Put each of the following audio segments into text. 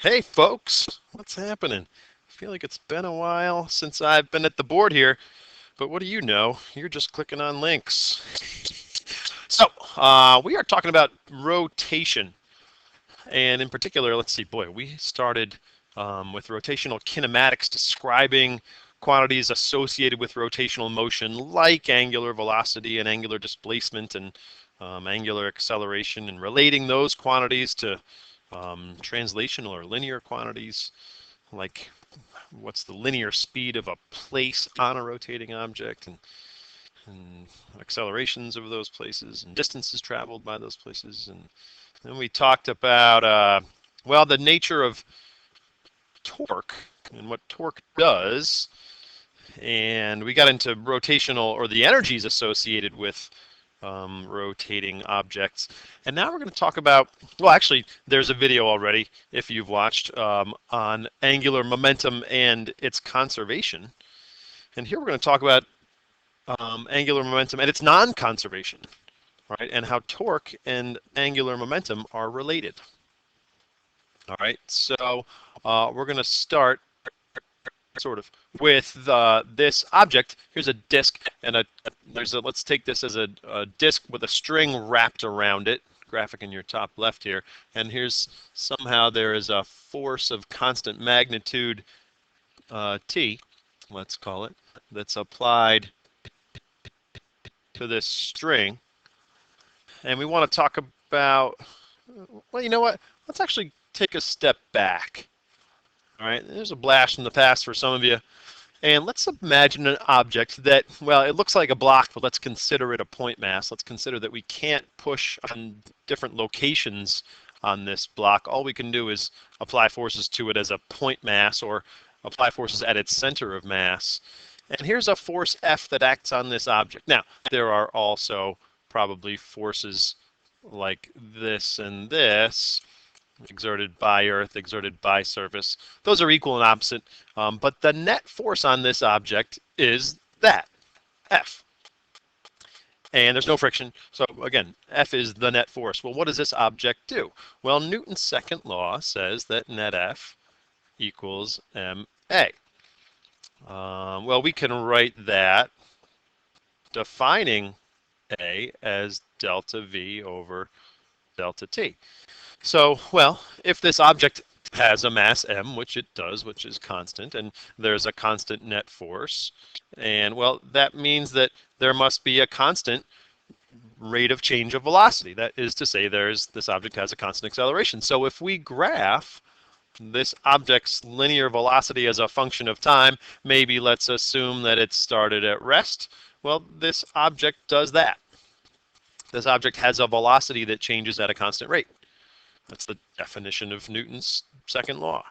Hey folks, what's happening? I feel like it's been a while since I've been at the board here, but what do you know? You're just clicking on links. So, we are talking about rotation, and in particular, let's see, boy, we started with rotational kinematics describing quantities associated with rotational motion like angular velocity and angular displacement and angular acceleration, and relating those quantities to translational or linear quantities, like what's the linear speed of a place on a rotating object, and accelerations of those places, and distances traveled by those places. And then we talked about, well, the nature of torque and what torque does. And we got into rotational, or the energies associated with rotating objects. And now we're going to talk about, well, actually, there's a video already, if you've watched, on angular momentum and its conservation. And here we're going to talk about angular momentum and its non-conservation, right? And how torque and angular momentum are related. All right, so we're going to start sort of with this object. Here's a disk, and let's take this as a disk with a string wrapped around it, graphic in your top left here, and here's somehow there is a force of constant magnitude T, let's call it, that's applied to this string. And we want to talk about, well, you know what, let's actually take a step back. All right, there's a blast from the past for some of you. And let's imagine an object that, well, it looks like a block, but let's consider it a point mass. Let's consider that we can't push on different locations on this block. All we can do is apply forces to it as a point mass, or apply forces at its center of mass. And here's a force F that acts on this object. Now, there are also probably forces like this and this, exerted by Earth, exerted by surface. Those are equal and opposite, but the net force on this object is that, F. And there's no friction, so again, F is the net force. Well, what does this object do? Well, Newton's second law says that net F equals ma. Well, we can write that defining A as delta V over delta T. So, well, if this object has a mass m, which it does, which is constant, and there's a constant net force, and, well, that means that there must be a constant rate of change of velocity. That is to say, this object has a constant acceleration. So if we graph this object's linear velocity as a function of time, maybe let's assume that it started at rest. Well, this object does that. This object has a velocity that changes at a constant rate. That's the definition of Newton's second law.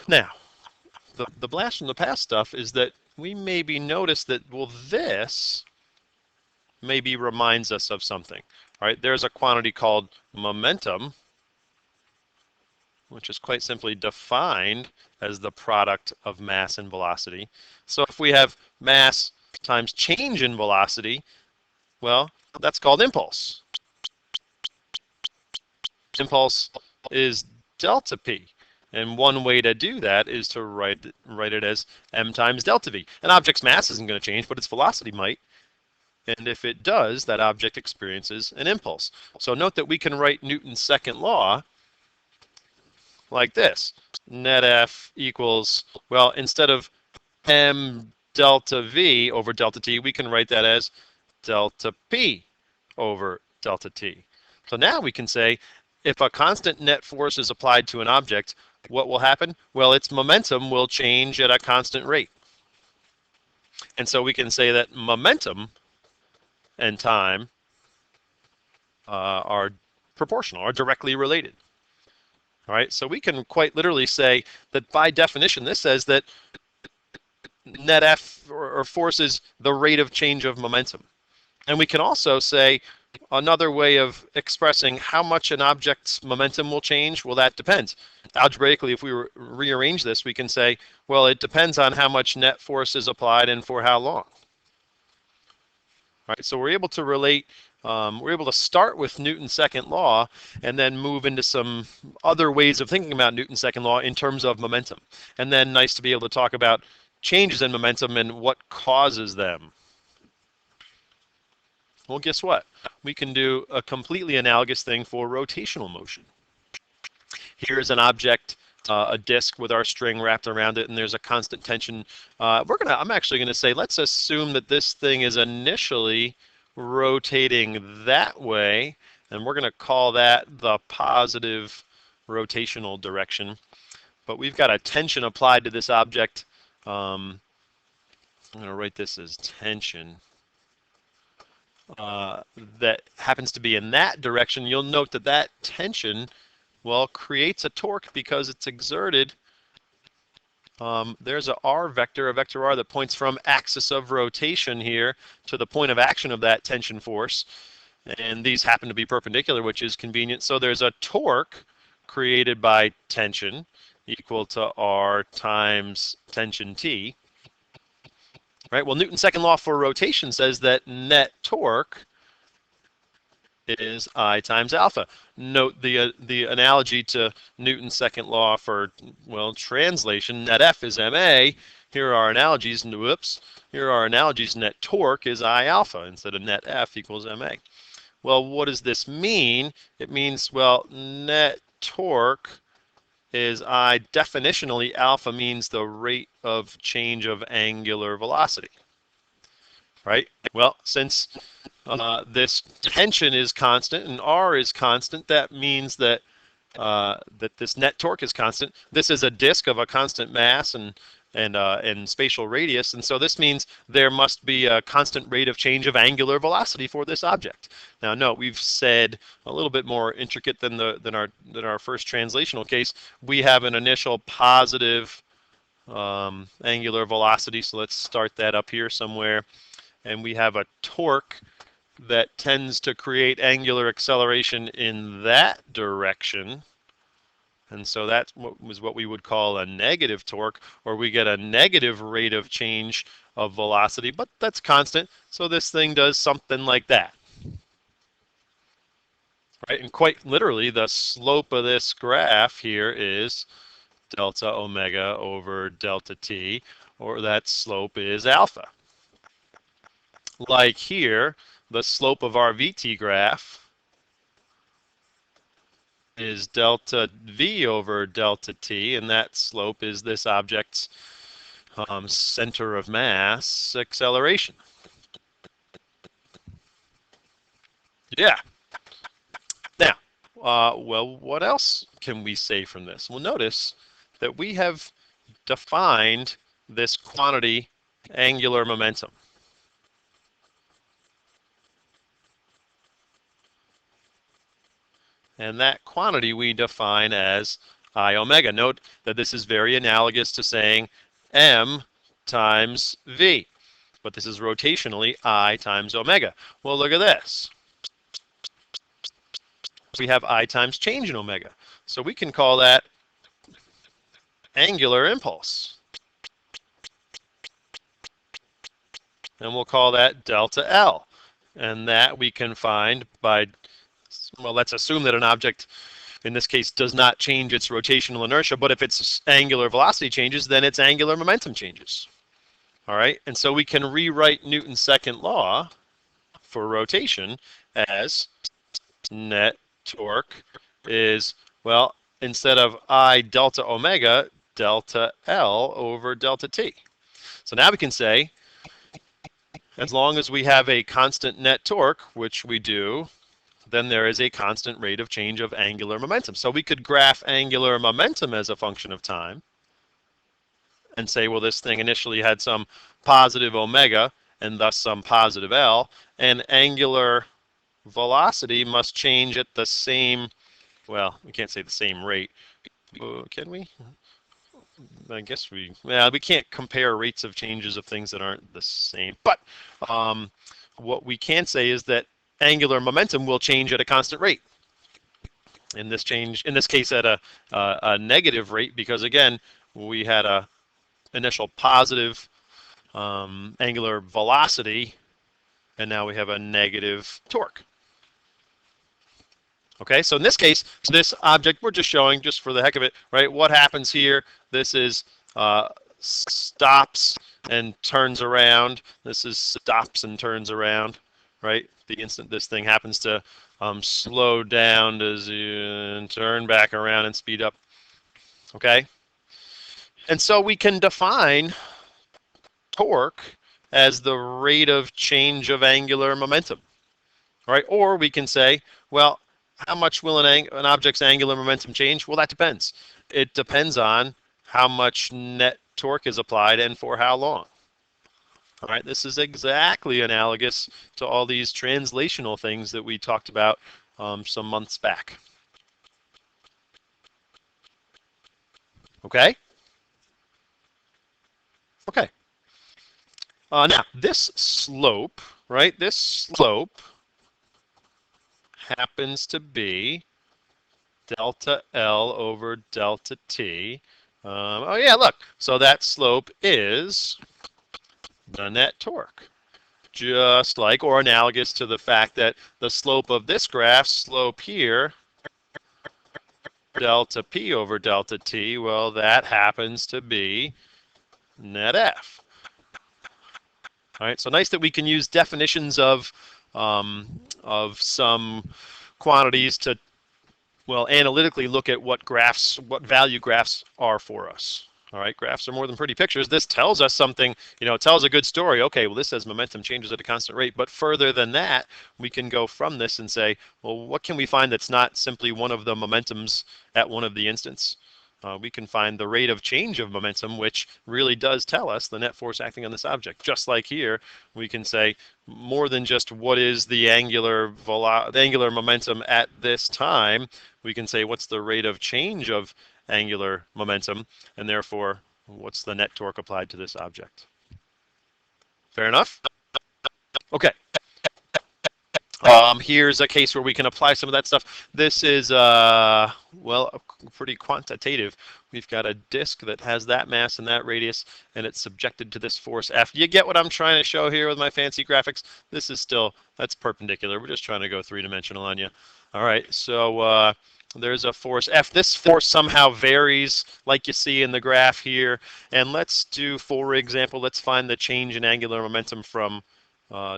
Now, the blast from the past stuff is that we maybe notice that, well, this maybe reminds us of something. All right, there's a quantity called momentum, which is quite simply defined as the product of mass and velocity. So if we have mass times change in velocity, well, that's called impulse. Impulse is delta P. And one way to do that is to write it as m times delta V. An object's mass isn't going to change, but its velocity might. And if it does, that object experiences an impulse. So note that we can write Newton's second law like this. Net F equals, well, instead of m delta V over delta T, we can write that as delta P over delta T. So now we can say, if a constant net force is applied to an object, what will happen? Well, its momentum will change at a constant rate. And so we can say that momentum and time are proportional, are directly related. All right, so we can quite literally say that by definition, this says that net F, or force, is the rate of change of momentum. And we can also say, another way of expressing how much an object's momentum will change, well, that depends. Algebraically, if we rearrange this, we can say, well, it depends on how much net force is applied and for how long. All right, so we're able to relate we're able to start with Newton's second law and then move into some other ways of thinking about Newton's second law in terms of momentum. And then nice to be able to talk about changes in momentum and what causes them. Well, guess what? We can do a completely analogous thing for rotational motion. Here's an object, a disk with our string wrapped around it, and there's a constant tension. I'm actually gonna say, let's assume that this thing is initially rotating that way, and we're gonna call that the positive rotational direction. But we've got a tension applied to this object. I'm gonna write this as tension. That happens to be in that direction. You'll note that that tension, well, creates a torque because it's exerted. There's a r vector, a vector r that points from axis of rotation here to the point of action of that tension force. And these happen to be perpendicular, which is convenient. So there's a torque created by tension equal to r times tension T. Right? Well, Newton's second law for rotation says that net torque is I times alpha. Note the analogy to Newton's second law for, well, translation. Net F is ma. Here are our analogies. Whoops. Here are our analogies. Net torque is I alpha instead of net F equals ma. Well, what does this mean? It means, well, net torque is I definitionally. Alpha means the rate of change of angular velocity. Right? Well, since this tension is constant and r is constant, that means that that this net torque is constant. This is a disk of a constant mass and spatial radius, and so this means there must be a constant rate of change of angular velocity for this object. Now, note we've said a little bit more intricate than our first translational case. We have an initial positive angular velocity, so let's start that up here somewhere. And we have a torque that tends to create angular acceleration in that direction. And so that was what we would call a negative torque, or we get a negative rate of change of velocity, but that's constant. So this thing does something like that. Right? And quite literally, the slope of this graph here is delta omega over delta t, or that slope is alpha. Like here, the slope of our VT graph is delta V over delta T, and that slope is this object's center of mass acceleration. Yeah. Now, well, what else can we say from this? Well, notice that we have defined this quantity angular momentum. And that quantity we define as I omega. Note that this is very analogous to saying m times v, but this is rotationally I times omega. Well, look at this. We have I times change in omega. So we can call that angular impulse. And we'll call that delta L. And that we can find by, well, let's assume that an object, in this case, does not change its rotational inertia, but if its angular velocity changes, then its angular momentum changes. All right, and so we can rewrite Newton's second law for rotation as net torque is, well, instead of I delta omega, delta L over delta T. So now we can say, as long as we have a constant net torque, which we do, then there is a constant rate of change of angular momentum. So we could graph angular momentum as a function of time and say, well, this thing initially had some positive omega and thus some positive L, and angular velocity must change at the same, well, we can't say the same rate. Can we? I guess we can't compare rates of changes of things that aren't the same. But what we can say is that angular momentum will change at a constant rate. In this case, at a negative rate, because again, we had a initial positive angular velocity, and now we have a negative torque. Okay, so in this case, this object we're just showing just for the heck of it, right? What happens here? This is stops and turns around. This is stops and turns around, right? The instant this thing happens to slow down to turn back around and speed up. Okay, and so we can define torque as the rate of change of angular momentum, right? Or we can say, well, how much will an object's angular momentum change? Well, that depends. It depends on how much net torque is applied and for how long. All right, this is exactly analogous to all these translational things that we talked about some months back. Okay? Okay. Now, this slope, right, this slope happens to be delta L over delta T. Oh yeah, look. So that slope is the net torque. Just like, or analogous to the fact that the slope of this graph, slope here, delta P over delta T, well, that happens to be net F. All right, so nice that we can use definitions of some quantities to, well, analytically look at what graphs, what value graphs are for us. All right, graphs are more than pretty pictures. This tells us something, it tells a good story. Okay, well, this says momentum changes at a constant rate. But further than that, we can go from this and say, well, what can we find that's not simply one of the momentums at one of the instants? We can find the rate of change of momentum, which really does tell us the net force acting on this object. Just like here, we can say more than just what is the angular momentum at this time. We can say what's the rate of change of angular momentum, and therefore what's the net torque applied to this object. Fair enough? Okay. Here's a case where we can apply some of that stuff. This is, well, pretty quantitative. We've got a disk that has that mass and that radius, and it's subjected to this force F. You get what I'm trying to show here with my fancy graphics? This is still, that's perpendicular. We're just trying to go three-dimensional on you. All right, so there's a force F. This force somehow varies, like you see in the graph here. And let's do, for example, let's find the change in angular momentum from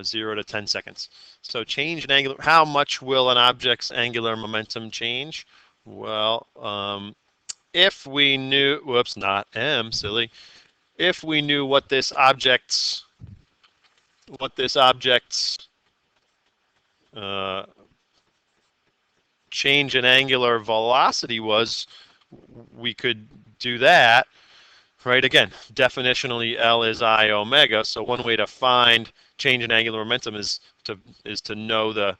0 to 10 seconds. So change in angular, how much will an object's angular momentum change? Well, if we knew, whoops, not M, silly. If we knew what this object's change in angular velocity was, we could do that, right? Again, definitionally, L is I omega. So one way to find change in angular momentum is to know the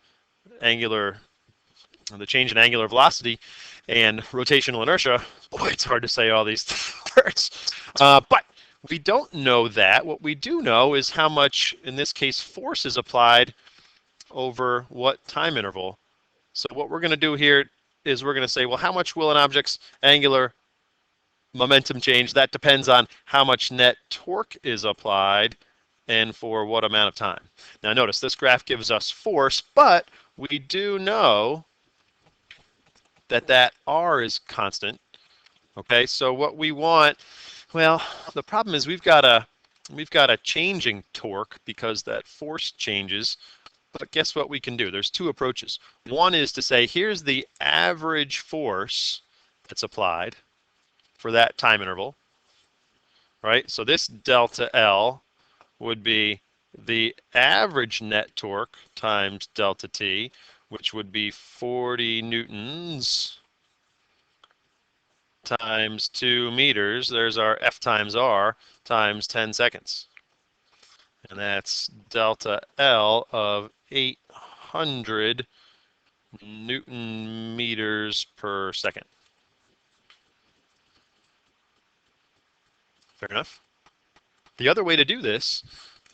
change in angular velocity and rotational inertia. Boy, it's hard to say all these words. But we don't know that. What we do know is how much, in this case, force is applied over what time interval. So what we're going to do here is we're going to say, well, how much will an object's angular momentum change? That depends on how much net torque is applied and for what amount of time. Now notice this graph gives us force, but we do know that R is constant. Okay, so what we want, well, the problem is we've got a changing torque because that force changes. But guess what we can do? There's two approaches. One is to say, here's the average force that's applied for that time interval, right? So this delta L would be the average net torque times delta T, which would be 40 newtons times 2 meters. There's our F times R times 10 seconds. And that's delta L of 800 Newton meters per second. Fair enough. The other way to do this,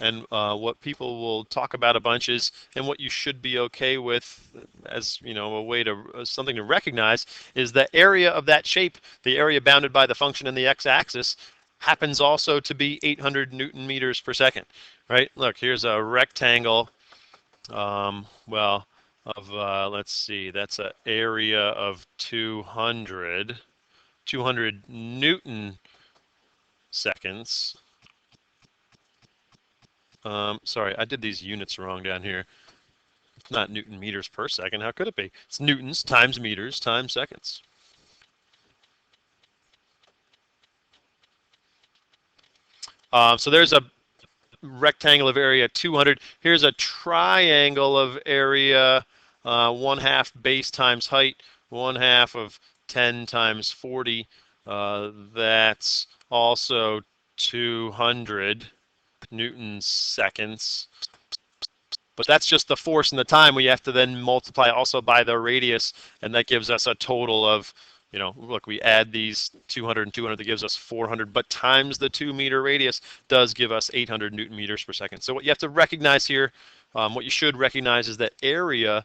and what people will talk about a bunch is, and what you should be okay with as a way to something to recognize, is the area of that shape, the area bounded by the function in the x-axis, happens also to be 800 Newton meters per second, right? Look, here's a rectangle. Well, of, let's see, that's an area of 200 Newton seconds. Sorry, I did these units wrong down here. It's not Newton meters per second. How could it be? It's newtons times meters times seconds. So there's a rectangle of area 200. Here's a triangle of area 1/2 base times height, 1/2 of 10 times 40. That's also 200 Newton seconds. But that's just the force and the time. We have to then multiply also by the radius, and that gives us a total of, look, we add these 200 and 200, that gives us 400, but times the 2-meter radius does give us 800 Newton meters per second. So what you have to recognize here, what you should recognize is that area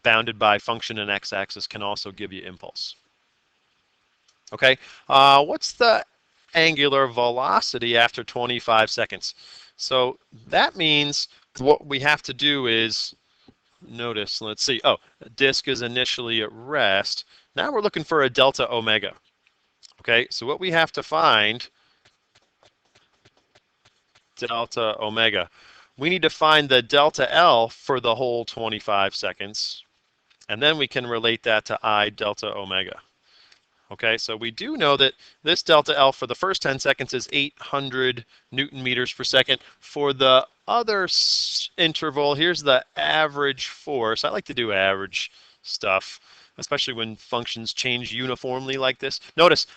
bounded by function and x-axis can also give you impulse. Okay, what's the angular velocity after 25 seconds? So that means what we have to do is, notice, let's see, oh, disk is initially at rest. Now we're looking for a delta omega. Okay, so what we have to find, delta omega. We need to find the delta L for the whole 25 seconds, and then we can relate that to I delta omega. Okay, so we do know that this delta L for the first 10 seconds is 800 Newton meters per second. For the other interval, here's the average force. I like to do average stuff, especially when functions change uniformly like this. Notice,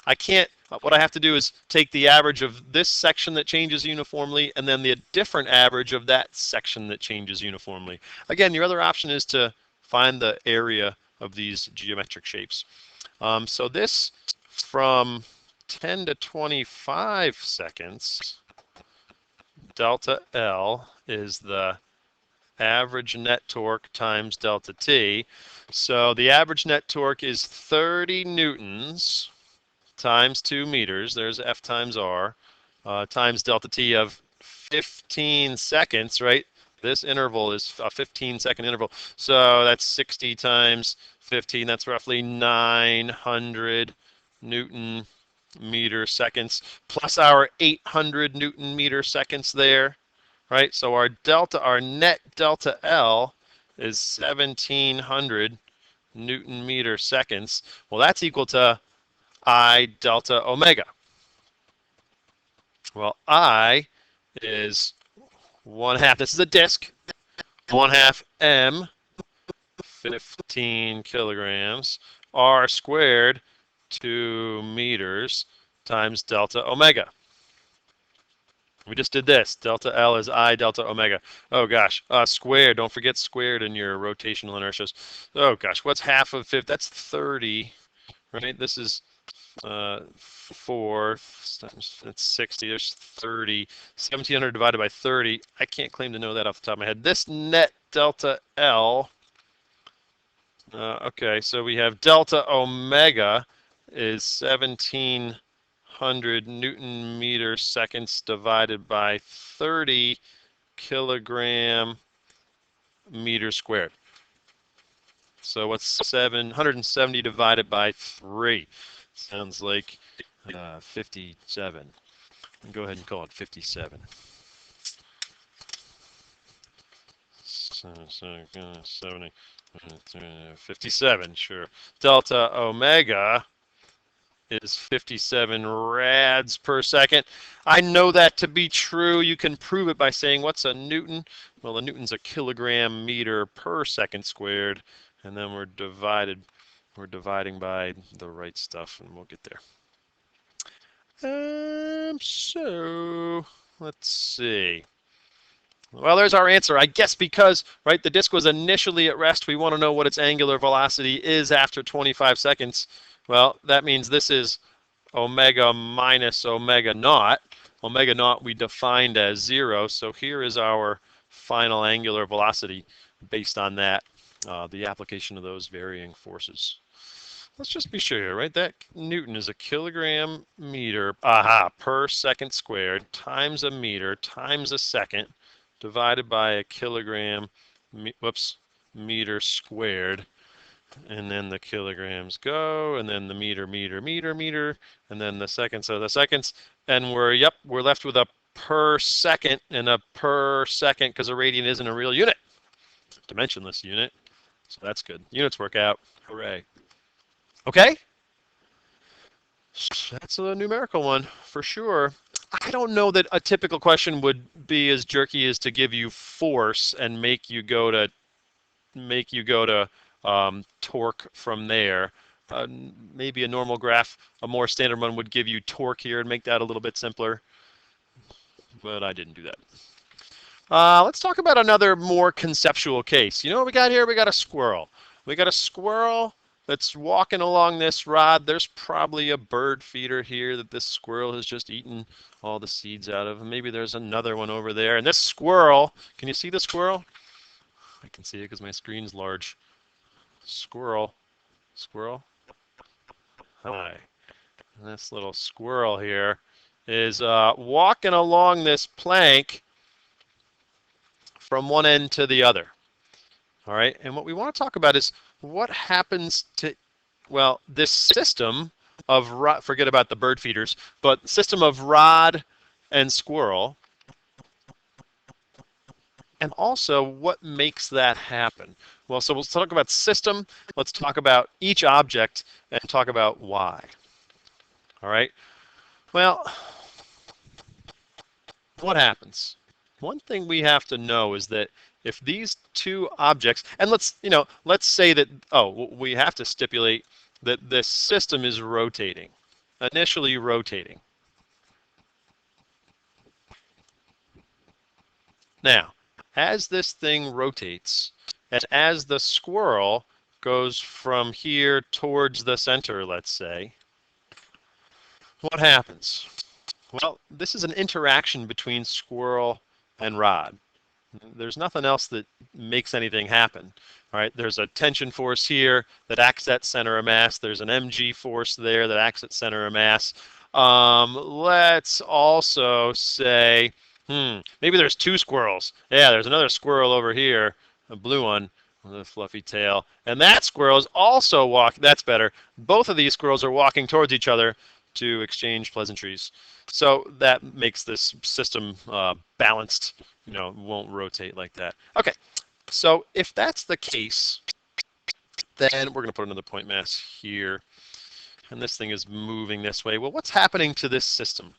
what I have to do is take the average of this section that changes uniformly and then the different average of that section that changes uniformly. Again, your other option is to find the area of these geometric shapes. So this from 10 to 25 seconds, delta L is the average net torque times delta T. So the average net torque is 30 newtons times 2 meters, there's F times R, times delta T of 15 seconds, right? This interval is a 15-second interval. So that's 60 times 15. That's roughly 900 Newton meter seconds, plus our 800 Newton meter seconds there, right? So our net delta L is 1700 Newton meter seconds. Well, that's equal to I delta omega. Well, I is 1/2. This is a disk. 1/2 m, 15 kilograms, r squared, 2 meters, times delta omega. We just did this. Delta L is I delta omega. Oh gosh, squared. Don't forget squared in your rotational inertias. Oh gosh, what's half of 50? That's 30, right? This is 4 times, that's 60, there's 30, 1700 divided by 30. I can't claim to know that off the top of my head. This net delta L, okay, so we have delta omega is 1700 Newton meter seconds divided by 30 kilogram meter squared. So what's 770 divided by 3? Sounds like 57. Go ahead and call it 57. 70, 57, sure. Delta omega is 57 rads per second. I know that to be true. You can prove it by saying, what's a Newton? Well, a Newton's a kilogram meter per second squared, and then we're dividing by the right stuff, and we'll get there. So let's see. Well, there's our answer. I guess because, right, the disk was initially at rest, we want to know what its angular velocity is after 25 seconds. Well, that means this is omega minus omega naught. Omega naught we defined as 0, so here is our final angular velocity based on that, the application of those varying forces. Let's just be sure here, right? That Newton is a kilogram meter, per second squared times a meter times a second divided by a kilogram, meter squared. And then the kilograms go, and then the meter, and then the seconds, so the seconds, and we're left with a per second and a per second because a radian isn't a real unit, dimensionless unit. So that's good. Units work out. Hooray. Okay? That's a numerical one for sure. I don't know that a typical question would be as jerky as to give you force and make you go to torque from there. Maybe a normal graph, a more standard one would give you torque here and make that a little bit simpler, but I didn't do that. Let's talk about another more conceptual case. You know what we got here? We got a squirrel. We got a squirrel that's walking along this rod. There's probably a bird feeder here that this squirrel has just eaten all the seeds out of. Maybe there's another one over there. And this squirrel, can you see the squirrel? I can see it because my screen's large. Squirrel. Hi. This little squirrel here is walking along this plank from one end to the other. All right, and what we want to talk about is what happens to, well, this system of, forget about the bird feeders, but system of rod and squirrel, and also what makes that happen. Well, so we'll talk about system, let's talk about each object, and talk about why. All right, well, what happens? One thing we have to know is that if these two objects, and let's say that, we have to stipulate that this system is rotating, initially rotating. Now, as this thing rotates, and as the squirrel goes from here towards the center, let's say, what happens? Well, this is an interaction between squirrel and rod. There's nothing else that makes anything happen. All right, there's a tension force here that acts at center of mass. There's an mg force there that acts at center of mass. Let's also say, maybe there's two squirrels. Yeah, there's another squirrel over here, a blue one with a fluffy tail. And that squirrel is also walking. That's better. Both of these squirrels are walking towards each other to exchange pleasantries. So that makes this system balanced. Won't rotate like that. Okay, so if that's the case, then we're going to put another point mass here. And this thing is moving this way. Well, what's happening to this system?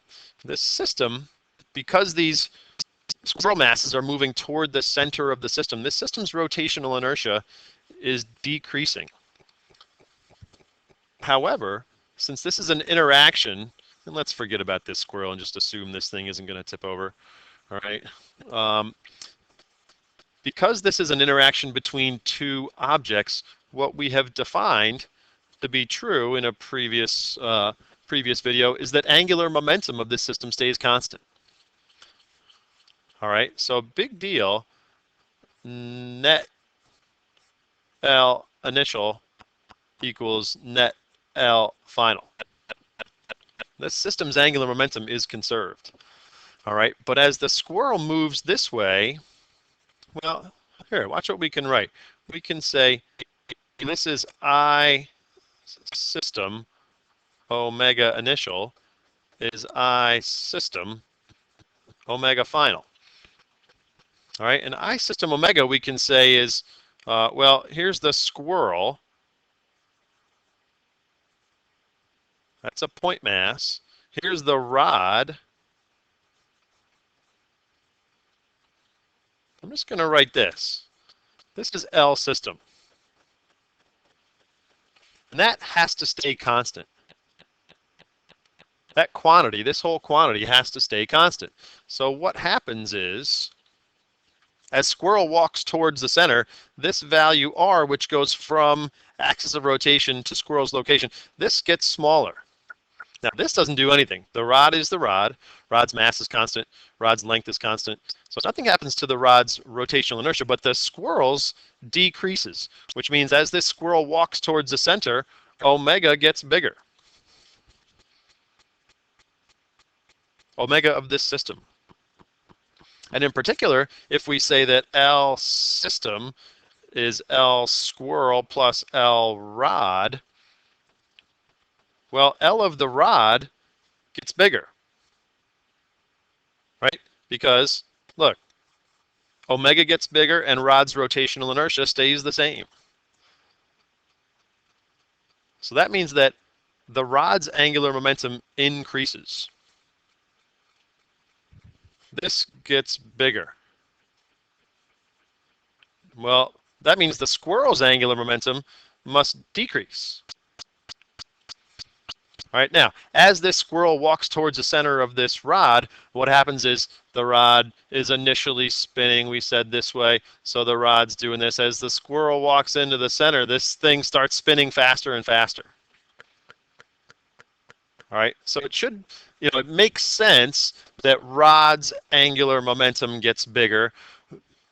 This system, because these squirrel masses are moving toward the center of the system, this system's rotational inertia is decreasing. However, since this is an interaction, and let's forget about this squirrel and just assume this thing isn't going to tip over. All right. Because this is an interaction between two objects, what we have defined to be true in a previous video is that angular momentum of this system stays constant. All right. So big deal. Net L initial equals net L final. This system's angular momentum is conserved. All right, but as the squirrel moves this way, well, here, watch what we can write. We can say this is I system omega initial is I system omega final. All right, and I system omega we can say is, well, here's the squirrel. That's a point mass. Here's the rod. I'm just going to write this. This is L system. And that has to stay constant. That quantity, this whole quantity has to stay constant. So what happens is, as squirrel walks towards the center, this value R, which goes from axis of rotation to squirrel's location, this gets smaller. Now, this doesn't do anything. The rod is the rod. Rod's mass is constant. Rod's length is constant. So nothing happens to the rod's rotational inertia, but the squirrel's decreases, which means as this squirrel walks towards the center, omega gets bigger. Omega of this system. And in particular, if we say that L system is L squirrel plus L rod, well, L of the rod gets bigger, right? Because, look, omega gets bigger and rod's rotational inertia stays the same. So that means that the rod's angular momentum increases. This gets bigger. Well, that means the squirrel's angular momentum must decrease. All right, now, as this squirrel walks towards the center of this rod, what happens is the rod is initially spinning, we said this way, so the rod's doing this. As the squirrel walks into the center, this thing starts spinning faster and faster. All right, so it should, it makes sense that rod's angular momentum gets bigger.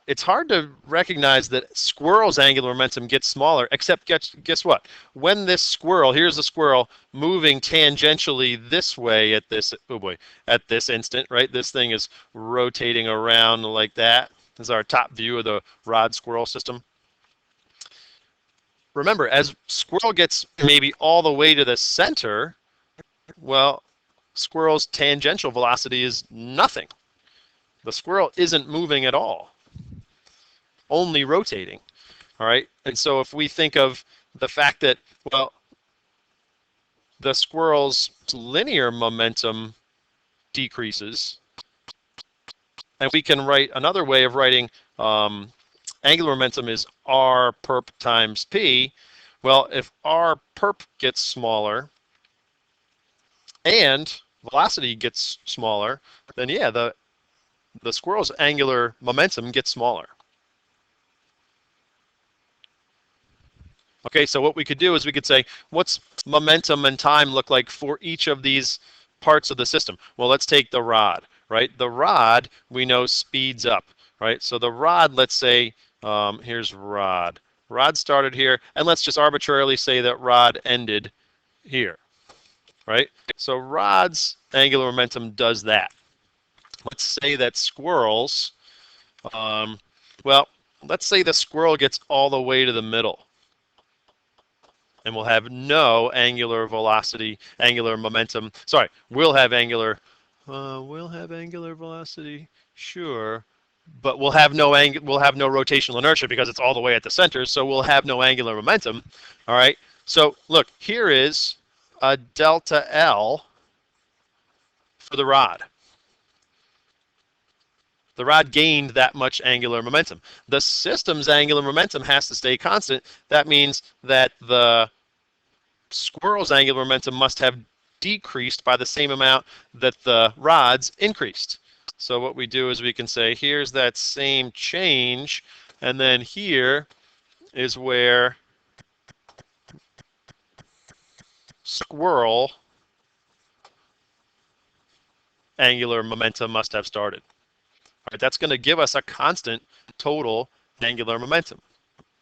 It's hard to recognize that squirrel's angular momentum gets smaller, except guess what? When this squirrel, here's the squirrel moving tangentially this way at this, oh boy, at this instant, right? This thing is rotating around like that. This is our top view of the rod squirrel system. Remember, as squirrel gets maybe all the way to the center, well, squirrel's tangential velocity is nothing. The squirrel isn't moving at all, only rotating. All right, and so if we think of the fact that, well, the squirrel's linear momentum decreases, and we can write another way of writing angular momentum is r perp times p. Well, if r perp gets smaller and velocity gets smaller, then yeah, the squirrel's angular momentum gets smaller. Okay, so what we could do is we could say, what's momentum and time look like for each of these parts of the system? Well, let's take the rod, right? The rod, we know, speeds up, right? So the rod, let's say, here's rod. Rod started here, and let's just arbitrarily say that rod ended here, right? So rod's angular momentum does that. Let's say that squirrels, well, let's say the squirrel gets all the way to the middle, and we'll have no angular velocity, angular momentum. Sorry, we'll have angular velocity, sure, but we'll have no rotational inertia because it's all the way at the center, so we'll have no angular momentum. All right. So look, here is a delta L for the rod. The rod gained that much angular momentum. The system's angular momentum has to stay constant. That means that the squirrel's angular momentum must have decreased by the same amount that the rod's increased. So what we do is we can say, here's that same change, and then here is where squirrel angular momentum must have started. All right, that's going to give us a constant total angular momentum.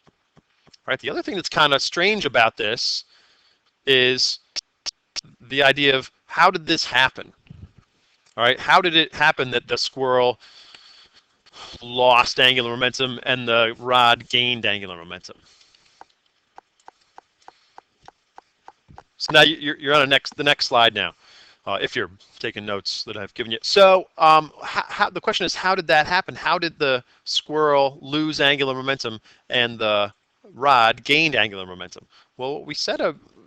All right, the other thing that's kind of strange about this is the idea of how did this happen? All right, how did it happen that the squirrel lost angular momentum and the rod gained angular momentum? So now you're on the next slide now, if you're taking notes that I've given you. So the question is, how did that happen? How did the squirrel lose angular momentum and the rod gained angular momentum? Well, what we said,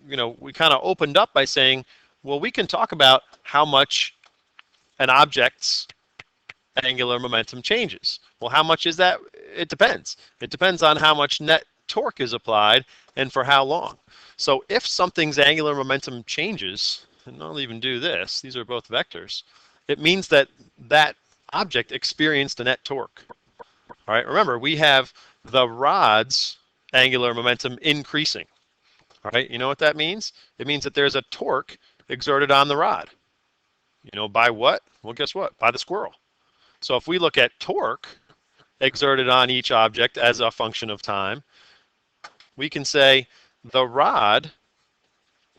we kind of opened up by saying, well, we can talk about how much an object's angular momentum changes. Well, how much is that? It depends. It depends on how much net torque is applied and for how long. So if something's angular momentum changes, and I'll even do this, these are both vectors, it means that that object experienced a net torque. All right, remember, we have the rod's angular momentum increasing. All right, you know what that means? It means that there's a torque exerted on the rod. By what? Well, guess what? By the squirrel. So if we look at torque exerted on each object as a function of time, we can say the rod,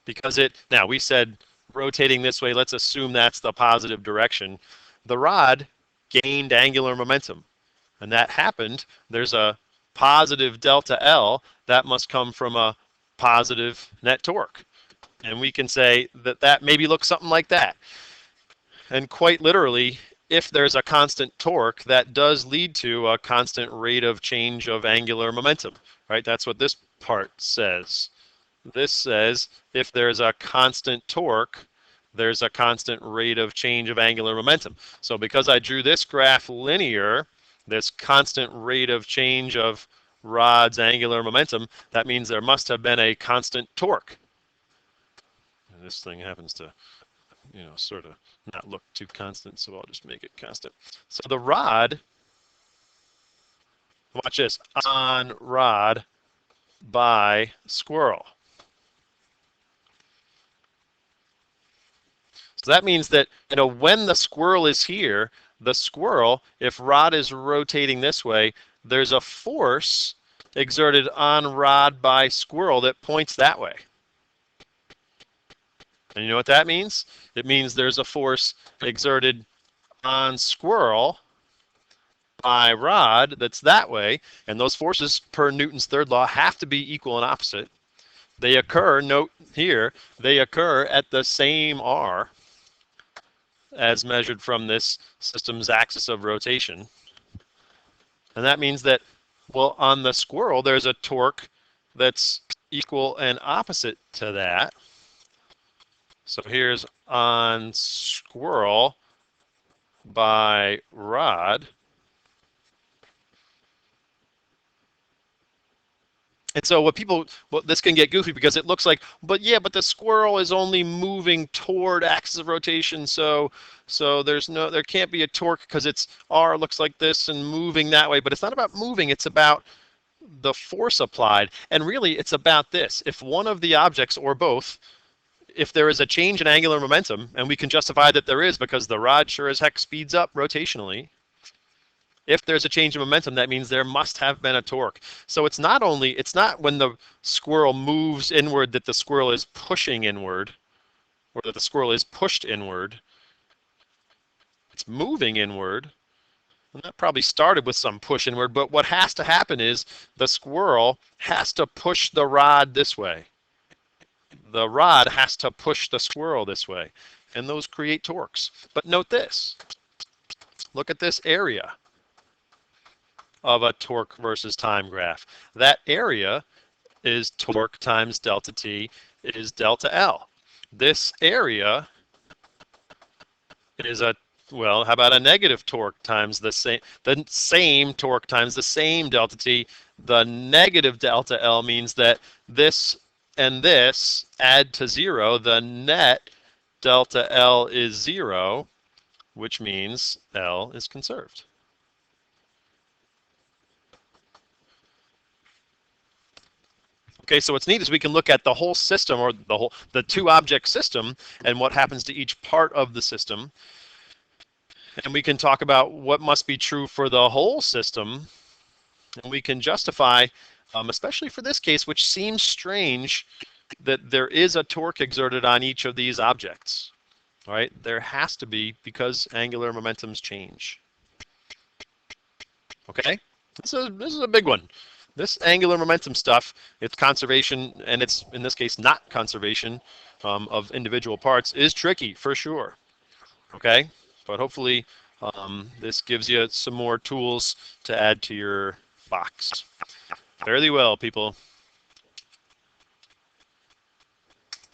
because now we said rotating this way, let's assume that's the positive direction. The rod gained angular momentum, and that happened. There's a positive delta L, that must come from a positive net torque. And we can say that that maybe looks something like that. And quite literally, if there's a constant torque, that does lead to a constant rate of change of angular momentum, right? That's what this part says. This says if there's a constant torque, there's a constant rate of change of angular momentum. So because I drew this graph linear, this constant rate of change of rod's angular momentum, that means there must have been a constant torque. And this thing happens to, sort of not look too constant, so I'll just make it constant. So the rod, watch this, on rod by squirrel. So that means that, when the squirrel is here, the squirrel, if rod is rotating this way, there's a force exerted on rod by squirrel that points that way. And you know what that means? It means there's a force exerted on squirrel by rod that's that way, and those forces per Newton's third law have to be equal and opposite. They occur, note here, they occur at the same R as measured from this system's axis of rotation. And that means that, well, on the squirrel, there's a torque that's equal and opposite to that. So here's on squirrel by rod. And so this can get goofy because it looks like, but the squirrel is only moving toward axis of rotation, so there can't be a torque because it's R looks like this and moving that way. But it's not about moving, it's about the force applied. And really, it's about this. If one of the objects, or both, if there is a change in angular momentum, and we can justify that there is because the rod sure as heck speeds up rotationally, if there's a change in momentum, that means there must have been a torque. So it's not when the squirrel moves inward that the squirrel is pushing inward, or that the squirrel is pushed inward. It's moving inward. And that probably started with some push inward, but what has to happen is the squirrel has to push the rod this way. The rod has to push the squirrel this way, and those create torques. But note this. Look at this area of a torque versus time graph. That area is torque times delta T is delta L. This area is how about a negative torque times the same torque times the same delta T. The negative delta L means that this and this add to 0. The net delta L is 0, which means L is conserved. Okay, so what's neat is we can look at the whole system, or the two object system, and what happens to each part of the system. And we can talk about what must be true for the whole system. And we can justify, especially for this case, which seems strange, that there is a torque exerted on each of these objects. All right, there has to be, because angular momentums change. Okay, this is a big one. This angular momentum stuff, it's conservation, and it's, in this case, not conservation of individual parts, is tricky for sure. Okay, but hopefully this gives you some more tools to add to your box. Fairly well, people.